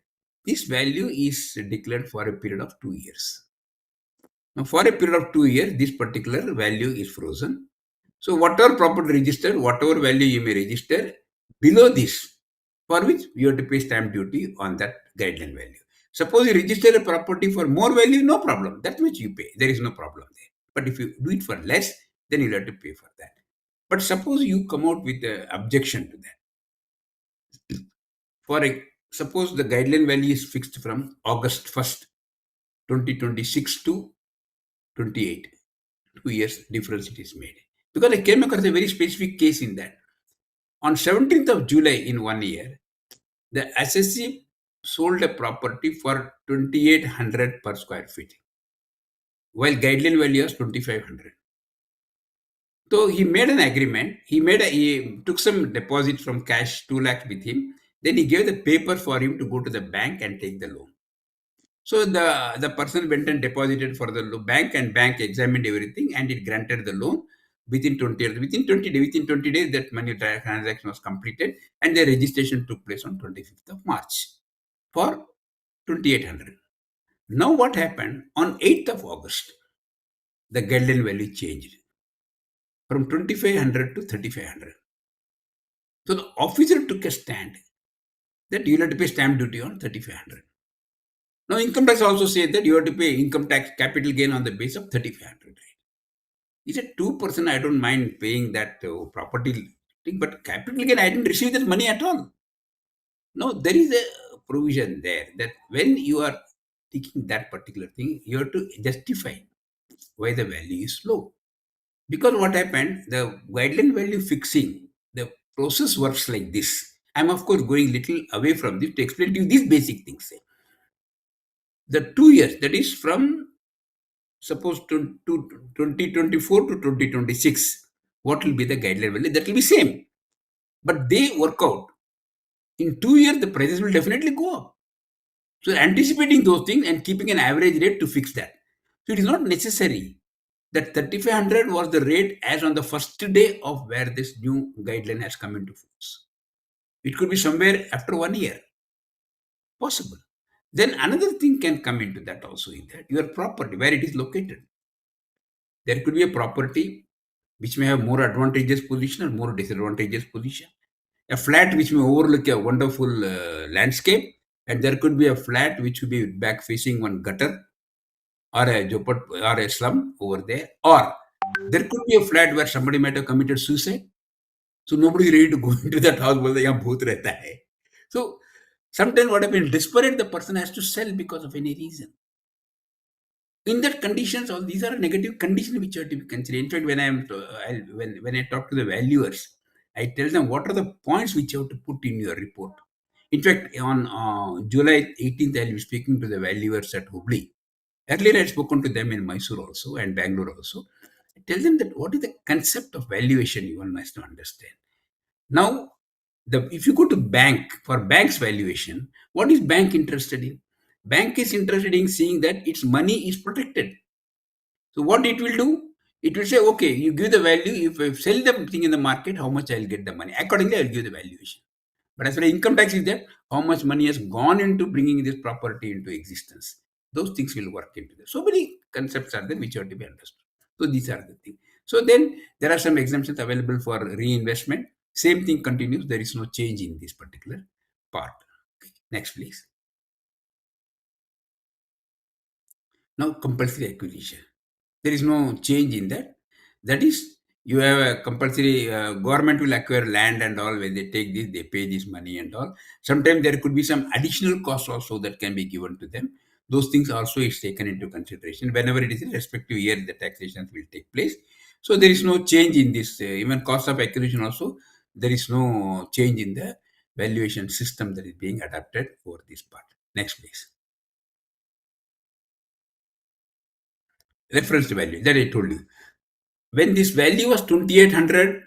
this value is declared for a period of 2 years. Now, for a period of 2 years, this particular value is frozen. So, whatever property registered, whatever value you may register below this, for which you have to pay stamp duty on that guideline value. Suppose you register a property for more value, no problem. That much you pay. There is no problem there. But if you do it for less, then you have to pay for that. But suppose you come out with an objection to that. For a suppose the guideline value is fixed from August 1st, 2026 to 28. 2 years difference it is made. Because I came across a very specific case in that. On 17th of July in 1 year, the assessee sold a property for 2800 per square feet, while guideline value was 2500. So he made an agreement. He took some deposit from cash 2 lakhs with him. Then he gave the paper for him to go to the bank and take the loan. So the person went and deposited for the bank, and bank examined everything and it granted the loan within 20 days. Within 20 days that money transaction was completed and the registration took place on 25th of March for 2800. Now what happened on 8th of August? The guideline value changed from 2500 to 3500. So the officer took a stand that you have to pay stamp duty on 3500. Now, income tax also says that you have to pay income tax capital gain on the base of 3500. He said 2%, I don't mind paying that property thing, but capital gain, I didn't receive that money at all. Now, there is a provision there that when you are taking that particular thing, you have to justify why the value is low. Because what happened, the guideline value fixing, the process works like this. I'm, of course, going little away from this to explain to you these basic things. The 2 years, that is from suppose to 2024 to 2026, what will be the guideline value? That will be same. But they work out. In 2 years, the prices will definitely go up. So anticipating those things and keeping an average rate to fix that. So it is not necessary that 3500 was the rate as on the first day of where this new guideline has come into force. It could be somewhere after 1 year. Possible. Then another thing can come into that also, in that your property, where it is located. There could be a property which may have more advantageous position or more disadvantageous position. A flat which may overlook a wonderful landscape, and there could be a flat which would be back facing one gutter or or a slum over there, or there could be a flat where somebody might have committed suicide. So nobody is ready to go into that house. बोलते यहाँ भूत रहता है. So sometimes what happens, desperate, the person has to sell because of any reason. In that conditions, all these are negative conditions which are to be considered. In fact, when I talk to the valuers, I tell them what are the points which you have to put in your report. In fact, on July 18th, I'll be speaking to the valuers at Hubli. Earlier, I had spoken to them in Mysore also and Bangalore also. I tell them that what is the concept of valuation one must understand. Now, if you go to bank for bank's valuation, what is bank interested in? Bank is interested in seeing that its money is protected. So what it will do? It will say, okay, you give the value. If I sell the thing in the market, how much I'll get the money? Accordingly, I'll give the valuation. But as far as income tax is there, how much money has gone into bringing this property into existence? Those things will work into this. So many concepts are there which have to be understood. So these are the things. So then there are some exemptions available for reinvestment. Same thing continues. There is no change in this particular part. Okay. Next, please. Now, compulsory acquisition. There is no change in that. That is, you have a compulsory, government will acquire land and all. When they take this, they pay this money and all. Sometimes there could be some additional cost also that can be given to them. Those things also is taken into consideration. Whenever it is in respective year, the taxation will take place. So there is no change in this. Even cost of acquisition also, there is no change in the valuation system that is being adapted for this part. Next, please. Reference value that I told you. When this value was 2800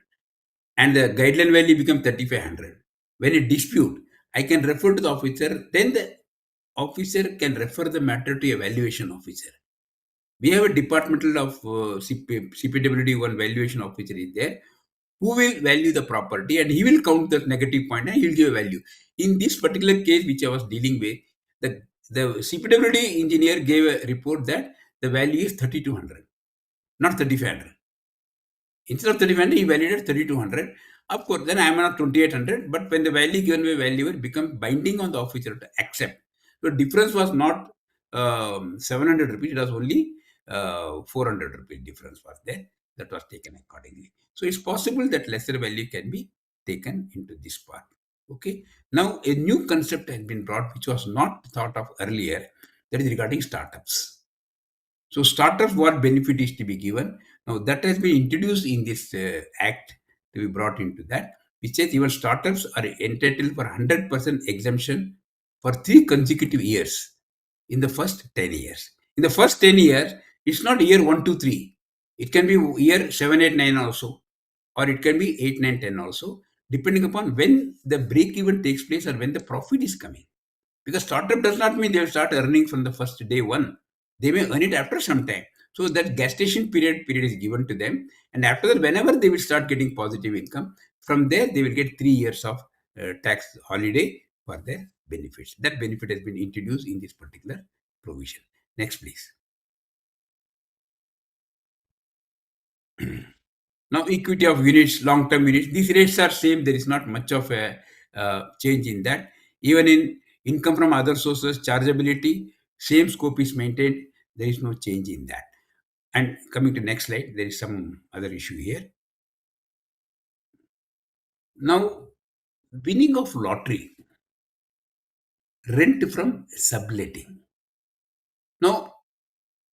and the guideline value became 3500, when it dispute, I can refer to the officer, then the officer can refer the matter to a valuation officer. We have a departmental of CPWD, one valuation officer is there, who will value the property and he will count the negative point and he will give a value. In this particular case which I was dealing with, the CPWD engineer gave a report that the value is 3200, not 3500. Instead of 3500, he validated 3200. Of course, then I am not 2800, but when the value given by valuer becomes binding on the officer to accept. So difference was not 700 rupees, it was only 400 rupees difference was there. That was taken accordingly. So it's possible that lesser value can be taken into this part. Okay. Now a new concept has been brought which was not thought of earlier, that is regarding startups. So startups, what benefit is to be given? Now that has been introduced in this act to be brought into that, which says even startups are entitled for 100% exemption for 3 consecutive years in the first 10 years. In the first 10 years, it's not year 1, 2, 3. It can be year 7, 8, 9 also, or it can be 8, 9, 10 also, depending upon when the break even takes place or when the profit is coming. Because startup does not mean they will start earning from the first day one. They may earn it after some time. So that gestation period is given to them, and after that, whenever they will start getting positive income, from there they will get 3 years of tax holiday for their benefits. That benefit has been introduced in this particular provision. Next, please. Now, equity of units, long-term units, these rates are same. There is not much of a change in that. Even in income from other sources, chargeability, same scope is maintained. There is no change in that. And coming to next slide, there is some other issue here. Now, winning of lottery, rent from subletting. Now,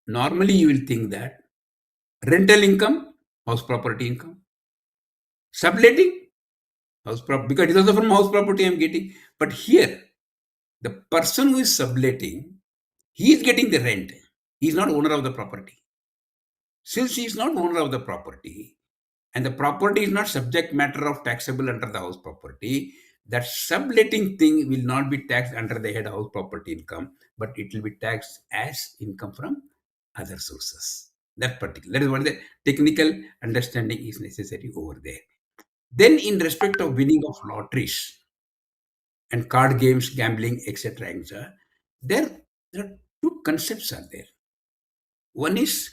normally you will think that rental income, house property income, subletting, because it is also from house property I am getting. But here, the person who is subletting, he is getting the rent. He is not owner of the property. Since he is not owner of the property, and the property is not subject matter of taxable under the house property, that subletting thing will not be taxed under the head house property income, but it will be taxed as income from other sources. That is what the technical understanding is necessary over there. Then, in respect of winning of lotteries and card games, gambling, etc., etc., there are two concepts are there. One is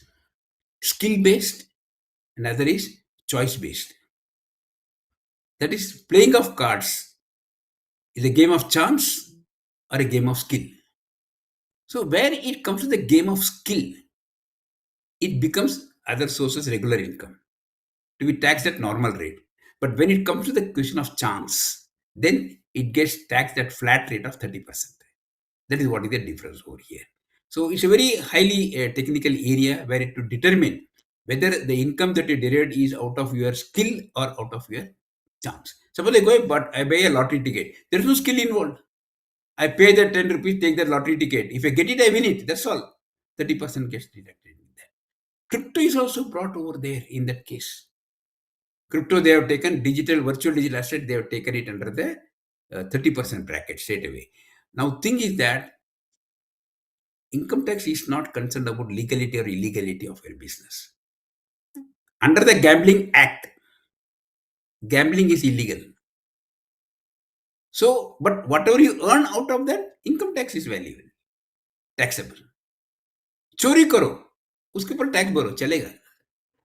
skill based, another is choice based. That is, playing of cards is a game of chance or a game of skill. So, where it comes to the game of skill, it becomes other sources regular income to be taxed at normal rate. But when it comes to the question of chance, then it gets taxed at flat rate of 30%. That is what is the difference over here. So it's a very highly technical area where it to determine whether the income that you derived is out of your skill or out of your chance. Suppose I go but I buy a lottery ticket. There is no skill involved. I pay the 10 rupees, take the lottery ticket. If I get it, I win it. That's all. 30% gets deducted in that. Crypto is also brought over there in that case. Crypto, they have taken virtual digital asset, they have taken it under the 30% bracket straight away. Now, thing is that income tax is not concerned about legality or illegality of your business. Under the Gambling Act, gambling is illegal. So, but whatever you earn out of that, income tax is valuable, taxable. चोरी करो, उसके ऊपर tax भरो, चलेगा.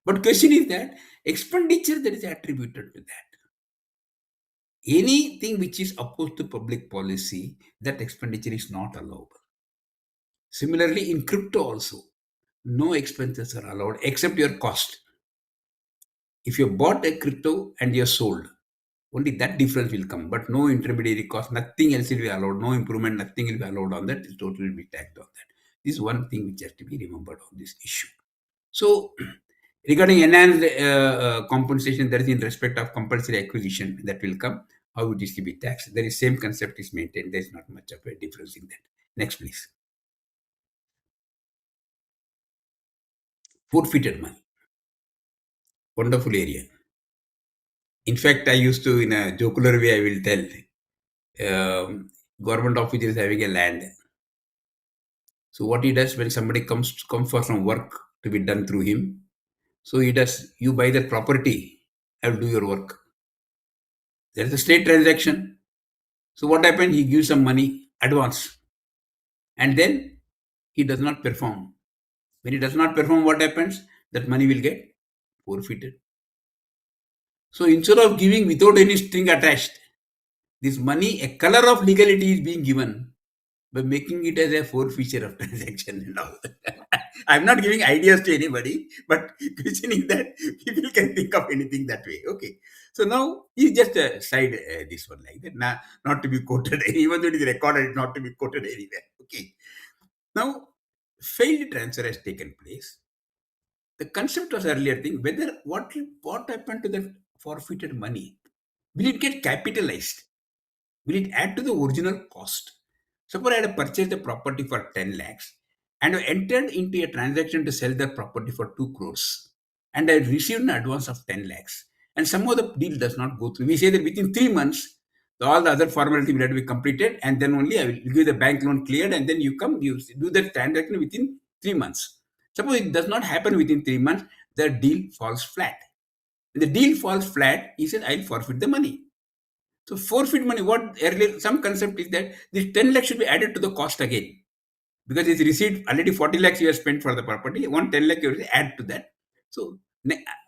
But question is that expenditure that is attributed to that. Anything which is opposed to public policy, that expenditure is not allowable. Similarly, in crypto also, no expenses are allowed except your cost. If you bought a crypto and you sold, only that difference will come, but no intermediary cost, nothing else will be allowed, no improvement, nothing will be allowed on that, it totally will be taxed on that. This is one thing which has to be remembered on this issue. So, regarding enhanced compensation, that is in respect of compulsory acquisition, that will come, how it is to be taxed. There is same concept is maintained, there is not much of a difference in that. Next, please. Forfeited money. Wonderful area. In fact, I used to, in a jocular way, I will tell, government officer is having a land. So what he does when somebody comes for some work to be done through him, so he does, you buy that property, I will do your work. There is a state transaction. So what happened? He gives some money advance, and then he does not perform. When he does not perform, what happens? That money will get forfeited. So instead of giving without any string attached, this money, a color of legality is being given by making it as a forfeiture of transaction and all. I'm not giving ideas to anybody, but questioning that people can think of anything that way. Okay. So now you just side this one like that, not to be quoted, even though it is recorded, not to be quoted anywhere. Okay. Now, failed transfer has taken place. The concept was earlier thing, whether what happened to the forfeited money? Will it get capitalized? Will it add to the original cost? Suppose I had purchased the property for 10 lakhs and I entered into a transaction to sell the property for 2 crores and I received an advance of 10 lakhs and somehow the deal does not go through. We say that within 3 months, all the other formality will have to be completed and then only I will give the bank loan cleared and then you do the transaction within 3 months. Suppose it does not happen within 3 months, the deal falls flat. When the deal falls flat, he says, I'll forfeit the money. So forfeit money, what earlier, some concept is that this 10 lakhs should be added to the cost again. Because it's received already 40 lakhs you have spent for the property, 10 lakh you have to add to that. So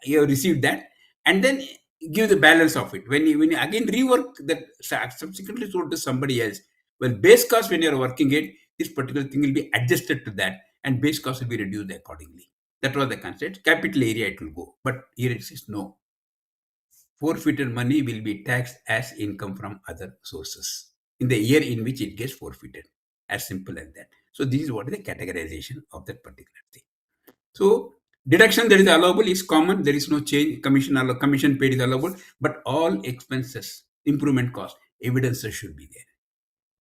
you have received that and then give the balance of it. When you again rework that, subsequently sold to somebody else, well, base cost when you're working it, this particular thing will be adjusted to that and base cost will be reduced accordingly. That was the concept. Capital area it will go. But here it says no. Forfeited money will be taxed as income from other sources in the year in which it gets forfeited. As simple as that. So this is what is the categorization of that particular thing. So deduction that is allowable is common. There is no change. Commission paid is allowable, but all expenses, improvement cost, evidences should be there.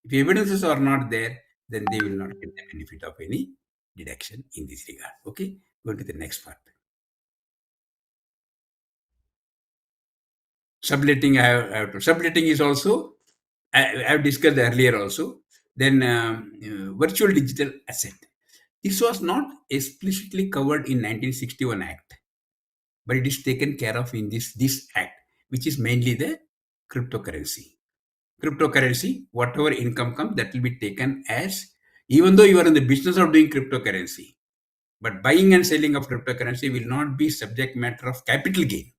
If evidences are not there, then they will not get the benefit of any deduction in this regard. Okay, go to the next part. Subletting, subletting is also, I have discussed earlier also. Then virtual digital asset. This was not explicitly covered in 1961 Act, but it is taken care of in this Act, which is mainly the cryptocurrency. Cryptocurrency, whatever income comes, that will be taken as, even though you are in the business of doing cryptocurrency, but buying and selling of cryptocurrency will not be subject matter of capital gain.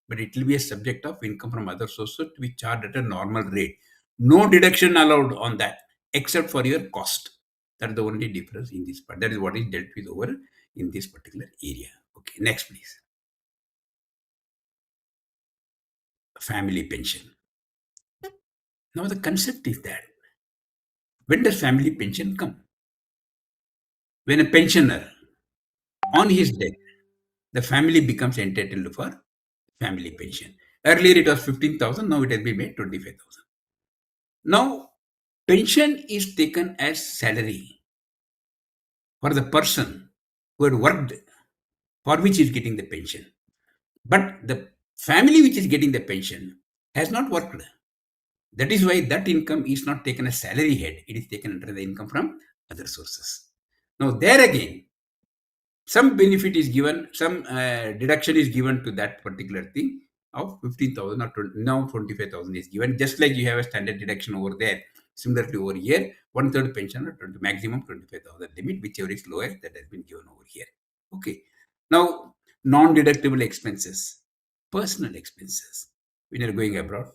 but it will be a subject of income from other sources to be charged at a normal rate. No deduction allowed on that except for your cost. That's the only difference in this part. That is what is dealt with over in this particular area. Okay, next please. Family pension. Now the concept is that when does family pension come? When a pensioner on his death, the family becomes entitled for family pension. Earlier it was 15,000, now it has been made 25,000. Now, pension is taken as salary for the person who had worked for which is getting the pension. But the family which is getting the pension has not worked. That is why that income is not taken as salary head, it is taken under the income from other sources. Now, there again, some benefit is given, some deduction is given to that particular thing of 15,000 or 20, now 25,000 is given, just like you have a standard deduction over there. Similarly, over here, one third pension or 20, maximum 25,000 limit, whichever is lowest, that has been given over here. Okay. Now, non deductible expenses, personal expenses, when you're going abroad,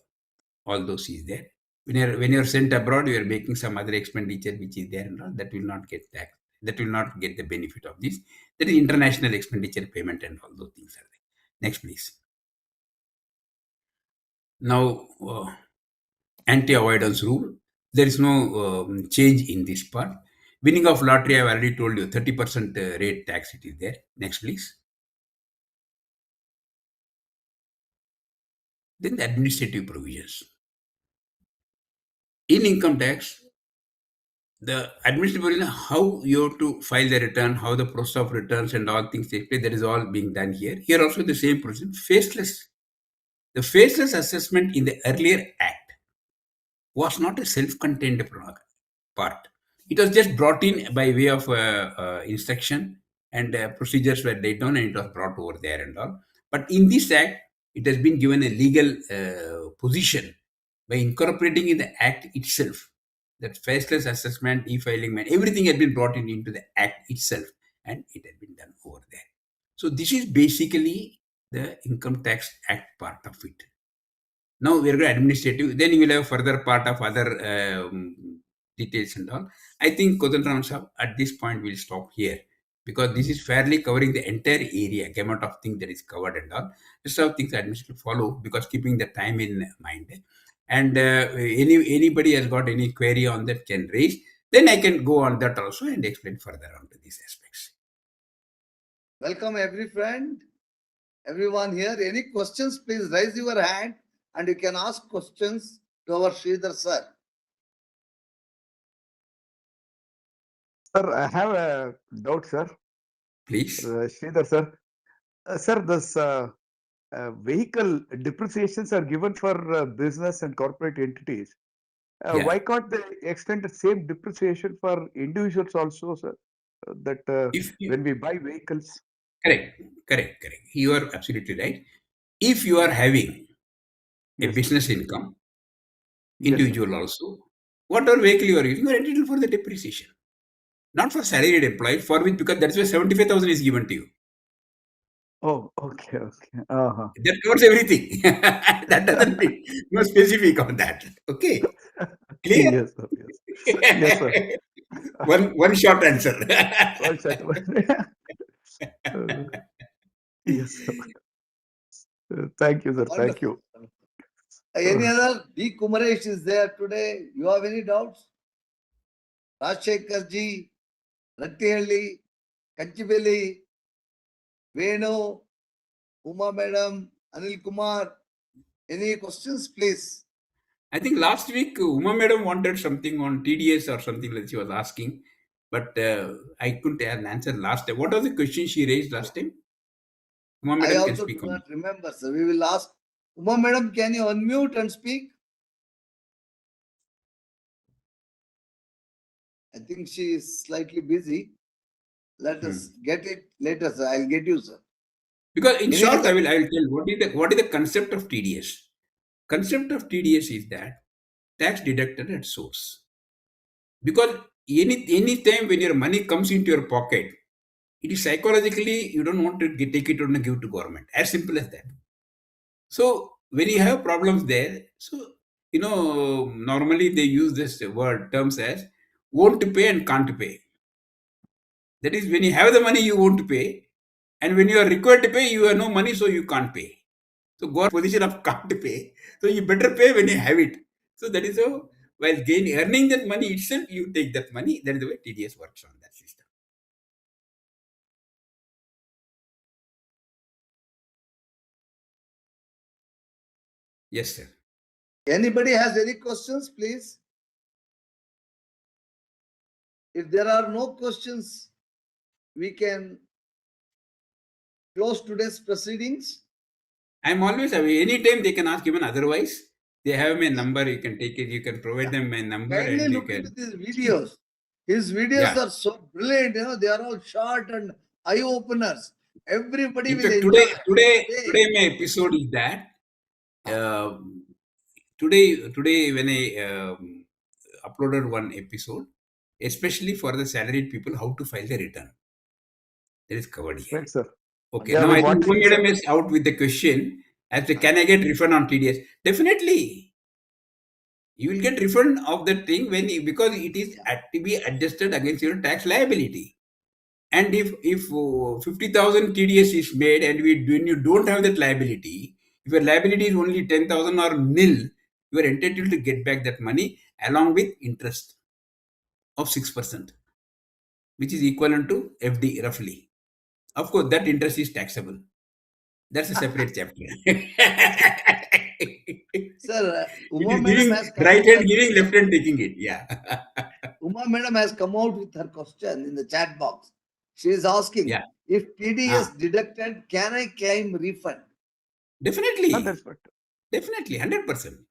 all those is there. When you're sent abroad, you are making some other expenditure which is there and all, that will not get taxed. That will not get the benefit of this. That is international expenditure payment and all those things are there. Next, please. Now, anti-avoidance rule. There is no change in this part. Winning of lottery, I have already told you, 30% rate tax it is there. Next, please. Then the administrative provisions. In income tax, the administrative provision, how you have to file the return, how the process of returns and all things take place, that is all being done here. Here also the same provision, faceless. The faceless assessment in the earlier act was not a self-contained part. It was just brought in by way of instruction, and procedures were laid down and it was brought over there and all. But in this act, it has been given a legal position by incorporating in the act itself. That faceless assessment, e-filing, everything had been brought in into the act itself, and it had been done over there. So this is basically the income tax act part of it. Now we are going to administrative. Then you will have further part of other details and all. I think Kodanram Sahab, at this point we'll stop here, because this is fairly covering the entire area, gamut of things that is covered and all. Rest of things administrative follow, because keeping the time in mind. And anybody has got any query on that can raise. Then I can go on that also and explain further on to these aspects. Welcome every friend, everyone here. Any questions, please raise your hand and you can ask questions to our Sridhar sir. Sir, I have a doubt, sir. Please. Sridhar, sir. Sir, this vehicle depreciations are given for business and corporate entities. Yeah. Why can't they extend the same depreciation for individuals also, sir? That If you, when we buy vehicles. correct. You are absolutely right. If you are having a Yes, sir. business income, Yes, sir. individual also, whatever vehicle you are using, you are entitled for the depreciation. Not for salaried employees, for which, because that's why 75,000 is given to you. Oh, okay. Uh-huh. That covers everything. That doesn't mean no specific on that. Okay. Clear? Yes, sir. Yes. Yes, sir. One short answer. One second. Yes, sir. Thank you, sir. Thank Wonderful. you. Any other? D. Kumaresh is there today. You have any doubts? Rajshekhar ji, Rattihalli, Kachibeli, Venu, Uma Madam, Anil Kumar. Any questions, please? I think last week Uma Madam wanted something on TDS or something like she was asking, but I couldn't have an answer last time. What was the question she raised last time? Uma I Madam can also speak do on not remember, sir. We will ask. Uma Madam, can you unmute and speak? I think she is slightly busy. Let us get it later, sir. I'll get you, sir. Because in Any short, other- I will tell what is the concept of TDS. Concept of TDS is that tax deducted at source. Because any time when your money comes into your pocket, it is psychologically you don't want to take it and give to government. As simple as that. So when you have problems there, so normally they use this word terms as won't pay and can't pay. That is, when you have the money, you won't pay, and when you are required to pay, you have no money, so you can't pay. So go position of can't pay. So you better pay when you have it. So that is how, while earning that money itself, you take that money. That is the way TDS works on that system. Yes, sir. Anybody has any questions, please? If there are no questions, we can close today's proceedings. I'm always away. Anytime they can ask, even otherwise. They have my number. You can take it. You can provide them my number, Kindly and you look can. into these videos. His videos Yeah. are so brilliant, they are all short and eye openers. Everybody In will fact, enjoy. today my episode is that. Today when I uploaded one episode, especially for the salaried people, how to file the return. That is covered here. Right, sir. Okay. Yeah, Now we I think want one to, sir. madam is out with the question as to can I get refund on TDS? Definitely. You will get refund of that thing because it is to be adjusted against your tax liability. And if 50,000 TDS is made and when you don't have that liability, if your liability is only 10,000 or nil, you are entitled to get back that money along with interest of 6%, which is equivalent to FD roughly. Of course, that interest is taxable. That's a separate chapter. Sir, It Uma is madam giving has come right with her hand giving, left question. hand taking it. Yeah. Uma madam has come out with her question in the chat box. She is asking, Yeah. if Ah, TDS deducted, can I claim refund? definitely. That's what. Definitely. 100%.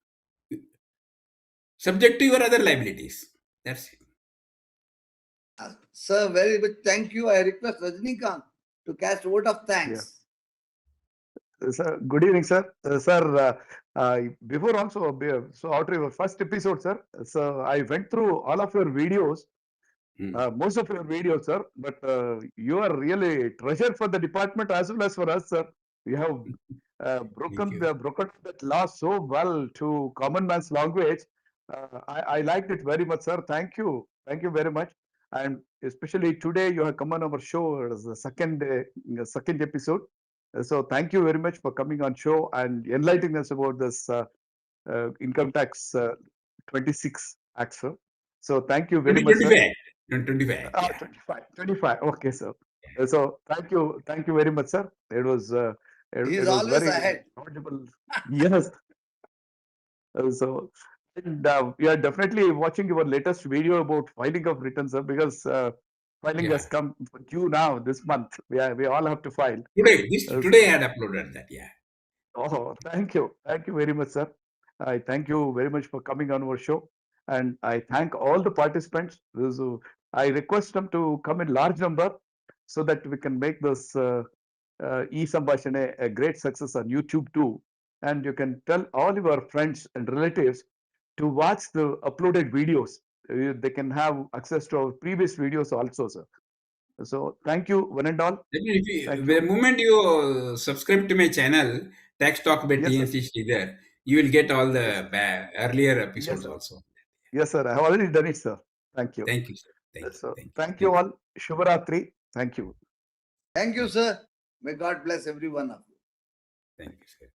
Subject to your other liabilities. That's it. Sir, very much thank you. I request Rajanikanth to cast a vote of Yeah. thanks. Sir, good evening, sir. Sir, before also, so after your first episode, sir, so I went through all of your videos, most of your videos, sir. But you are really treasure for the department as well as for us, sir. You have Thank you. broken that law so well to common man's language. I liked it very much, sir. Thank you very much. And especially today, you have come on our show as the second episode. So thank you very much for coming on show and enlightening us about this income tax 26 Act, sir. So thank you very much, sir. 2025. 2025. Yeah. 25. Okay, sir. So thank you very much, sir. It was He is it was always very ahead. knowledgeable. Yes. So and we are definitely watching your latest video about filing of returns, sir, because filing Yeah. has come due now this month. We all have to file. Today I had uploaded that. Yeah. Oh, thank you. Thank you very much, sir. I thank you very much for coming on our show. And I thank all the participants. I request them to come in large number so that we can make this Ee Sambhashane a great success on YouTube too. And you can tell all your friends and relatives to watch the uploaded videos. They can have access to our previous videos also, sir. So thank you, one and all. That means Thank the you. moment you subscribe to my channel, Tax Talk by Yes, sir. TNC SRIDHAR, you will get all Yes, the earlier yes, episodes sir. also. Yes, sir. I have already done it, sir. Thank you. Thank you, sir. Thank you. So, Thank you. thank you Thank you. all. Shubharatri. Thank you. Thank you, sir. May God bless every one of you. Thank you, sir.